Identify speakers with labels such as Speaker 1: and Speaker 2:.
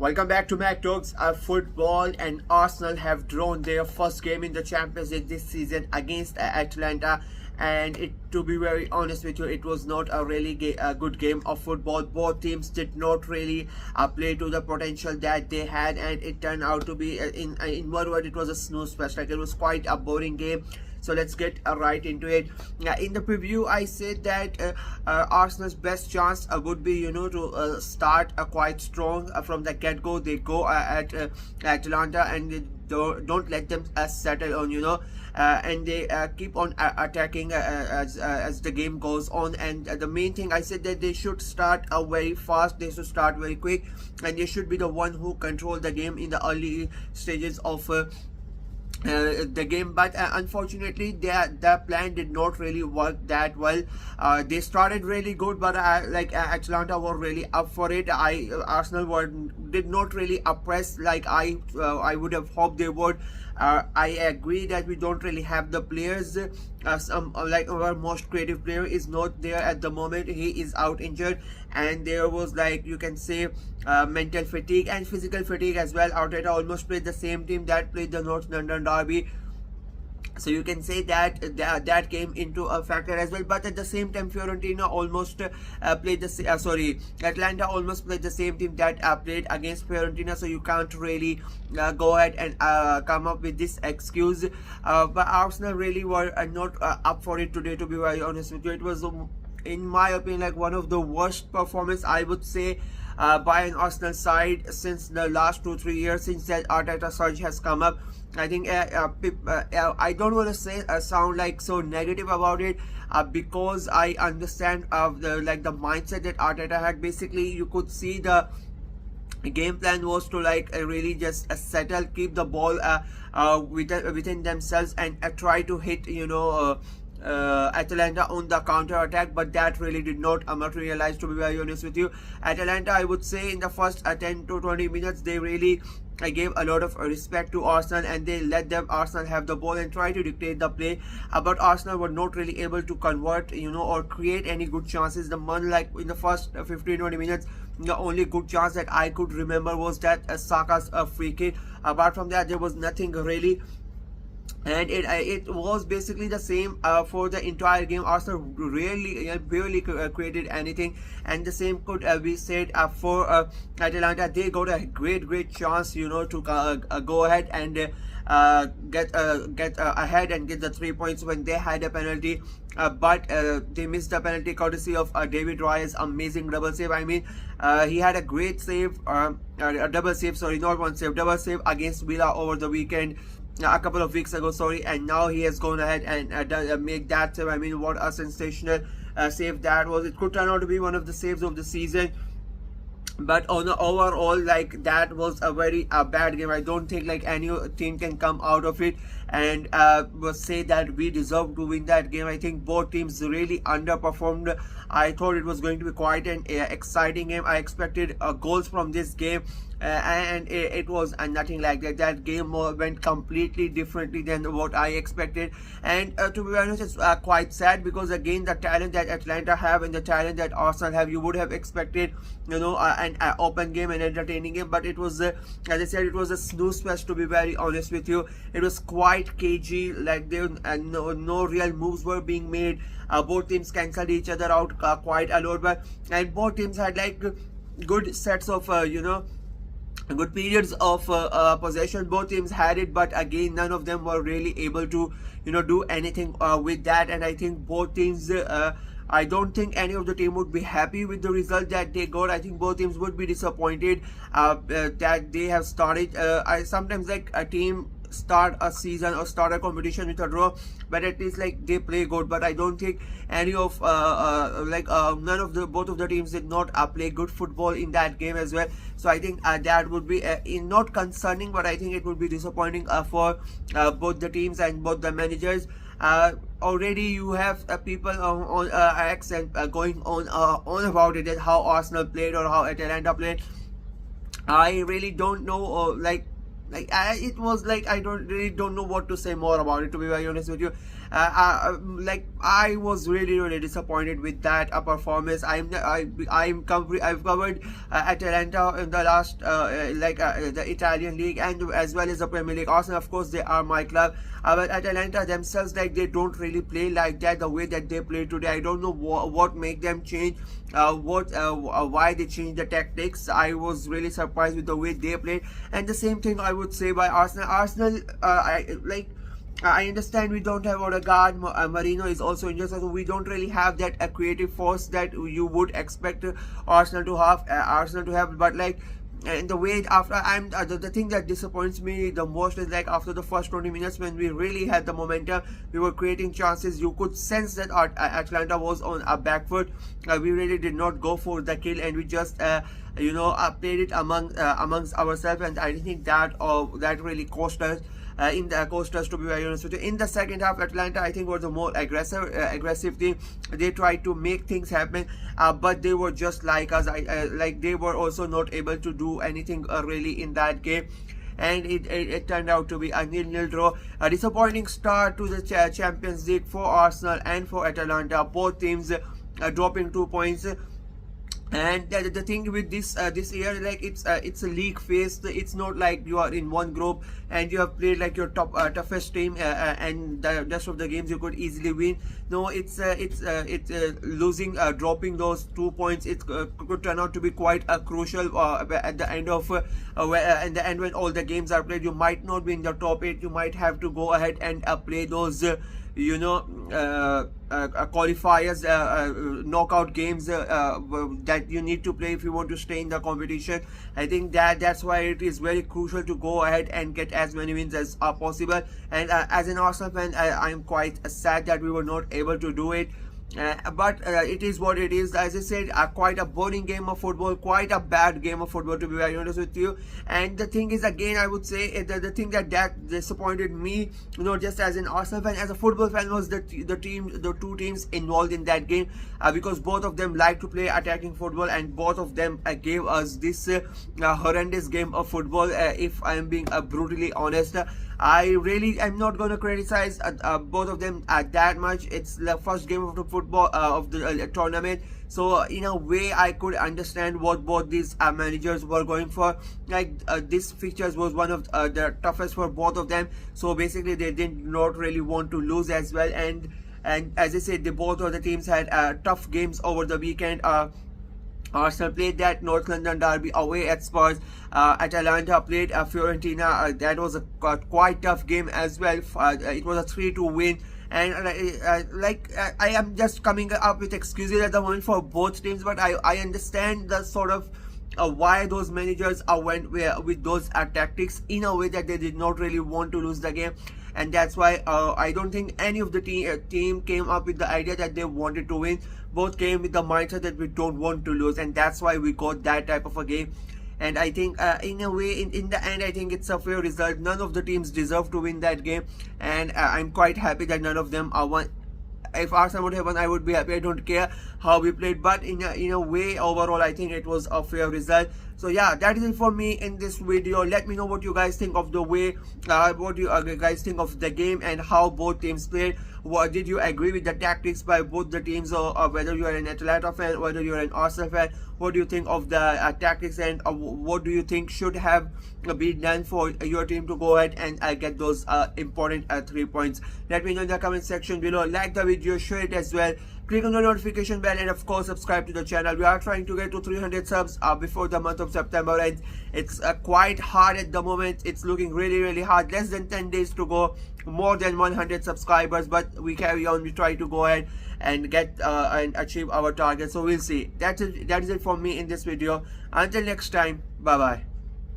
Speaker 1: Welcome back to Mac Talks. Football and Arsenal have drawn their first game in the Champions League this season against Atalanta, and to be very honest with you, it was not a really good game of football. Both teams did not really play to the potential that they had, and it turned out to be in one word, it was a snooze fest. Like, it was quite a boring game. So let's get right into it. In the preview, I said that Arsenal's best chance would be, to start quite strong from the get-go. They go at Atalanta, and they don't let them settle on, and they keep on attacking as the game goes on. And the main thing, I said that they should start very fast, they should start very quick, and they should be the one who control the game in the early stages of the game. But unfortunately their plan did not really work that well. They started really good, but Atalanta were really up for it. Arsenal did not really oppress like I would have hoped they would. I agree that we don't really have the players. Our most creative player is not there at the moment. He is out injured, and there was, like, you can say, mental fatigue and physical fatigue as well. Arteta almost played the same team that played the North London derby, so you can say that came into a factor as well. But at the same time, Atlanta almost played the same team that played against Fiorentina, so you can't really go ahead and come up with this excuse. But Arsenal really were not up for it today, to be very honest with you. It was, in my opinion, like one of the worst performance, I would say, by an Arsenal side since the last 2-3 years, since that Arteta surge has come up. I think I don't want to say sound like so negative about it, because I understand the mindset that Arteta had. Basically, you could see the game plan was to really just settle, keep the ball within themselves, and try to hit Atalanta on the counter attack, but that really did not materialize, to be very honest with you. Atalanta, I would say, in the first 10 to 20 minutes, they really gave a lot of respect to Arsenal, and they let Arsenal have the ball and try to dictate the play. But Arsenal were not really able to convert, or create any good chances. The one, like in the first 15-20 minutes, the only good chance that I could remember was that Saka's free kick. Apart from that, there was nothing really. And it was basically the same for the entire game. Arsenal really barely created anything, and the same could be said for Atalanta. They got a great chance, to go ahead and get ahead and get the 3 points when they had a penalty. But they missed the penalty courtesy of David Raya's amazing double save. I mean, he had a great save, a double save, sorry, not one save, double save against Villa over the weekend. A couple of weeks ago, sorry, and now he has gone ahead and make that save. I mean, what a sensational save that was. It could turn out to be one of the saves of the season, but on the overall, that was a very bad game. I don't think any team can come out of it and say that we deserve to win that game. I think both teams really underperformed. I thought it was going to be quite an exciting game. I expected goals from this game, and it was nothing like that. That game went completely differently than what I expected, and to be honest, it's quite sad, because again, the talent that Atlanta have and the talent that Arsenal have, you would have expected an open game and entertaining game. But it was, as I said, it was a snooze fest, to be very honest with you. It was quite cagey. There no real moves were being made. Both teams cancelled each other out quite a lot, and both teams had good sets of good periods of possession. Both teams had it, but again, none of them were really able to do anything with that. And I think both teams, I don't think any of the team would be happy with the result that they got. I think both teams would be disappointed that they have started. I sometimes a team start a season or start a competition with a draw, but at least they play good. But I don't think any of both of the teams did not play good football in that game as well. So I think that would be not concerning, but I think it would be disappointing for both the teams and both the managers. Already you have people on X and going on about it, that how Arsenal played or how Atalanta played. I really don't know it was like I don't know what to say more about it, to be very honest with you. Like I was really disappointed with that performance. I've covered Atalanta in the last the Italian league and as well as the Premier League. Arsenal, of course, they are my club, but Atalanta themselves, like, they don't really play like that the way that they play today. I don't know what make them change, why they changed the tactics. I was really surprised with the way they played. And the same thing I would say by Arsenal. I understand we don't have Odegaard, Marino is also injured, so we don't really have that creative force that you would expect Arsenal to have. But like, and the way after the thing that disappoints me the most is, like, after the first 20 minutes when we really had the momentum, we were creating chances, you could sense that Atlanta was on a back foot. We really did not go for the kill, and we just played it amongst ourselves, and I think that that really cost us. To be very honest with you. In the second half, Atlanta, I think, was the more aggressive team. They tried to make things happen, but they were just like us. They were also not able to do anything really in that game, and it turned out to be a 0-0 draw. A disappointing start to the Champions League for Arsenal and for Atalanta, both teams dropping 2 points. And the thing with this year, like, it's a league phase. It's not like you are in one group and you have played like your toughest team, and the rest of the games you could easily win. No, it's losing, dropping those 2 points. It could turn out to be quite crucial at the end of when all the games are played. You might not be in the top 8. You might have to go ahead and play those qualifiers, knockout games that you need to play if you want to stay in the competition. I think that's why it is very crucial to go ahead and get as many wins as possible. And as an Arsenal fan, I'm quite sad that we were not able to do it. But it is what it is. As I said, quite a boring game of football, quite a bad game of football, to be very honest with you. And the thing is, again, I would say the thing that disappointed me, just as an Arsenal fan, as a football fan, was the two teams involved in that game, because both of them like to play attacking football, and both of them gave us this horrendous game of football. If I am being brutally honest, I'm not going to criticize both of them that much. It's the first game of the football of the tournament, so in a way I could understand what both these managers were going for. Like, this fixtures was one of the toughest for both of them, so basically they did not really want to lose as well. And as I said, both of the teams had tough games over the weekend. Arsenal played that North London derby away at Spurs. Atalanta played Fiorentina. That was a quite tough game as well. It was a 3-2 win. And I am just coming up with excuses at the moment for both teams, but I understand the sort of why those managers went with those tactics, in a way that they did not really want to lose the game. And that's why I don't think any of the team came up with the idea that they wanted to win. Both came with the mindset that we don't want to lose, and that's why we got that type of a game. And I think in a way, in the end, I think it's a fair result. None of the teams deserve to win that game, and I'm quite happy that none of them won. If Arsenal would have won, I would be happy. I don't care how we played, but in a way, overall, I think it was a fair result. So yeah, that is it for me in this video. Let me know what you guys think of the way, what you guys think of the game and how both teams played. What did you agree with the tactics by both the teams, or whether you are an Atalanta fan, whether you are an Arsenal fan? What do you think of the tactics, and what do you think should have been done for your team to go ahead and get those important 3 points? Let me know in the comment section below. Like the video, share it as well. Click on the notification bell, and of course subscribe to the channel. We are trying to get to 300 subs before the month of September ends. It's quite hard at the moment. It's looking really hard. Less than 10 days to go. More than 100 subscribers, but we carry on. We try to go ahead and get and achieve our target. So we'll see. That is it for me in this video. Until next time, bye bye.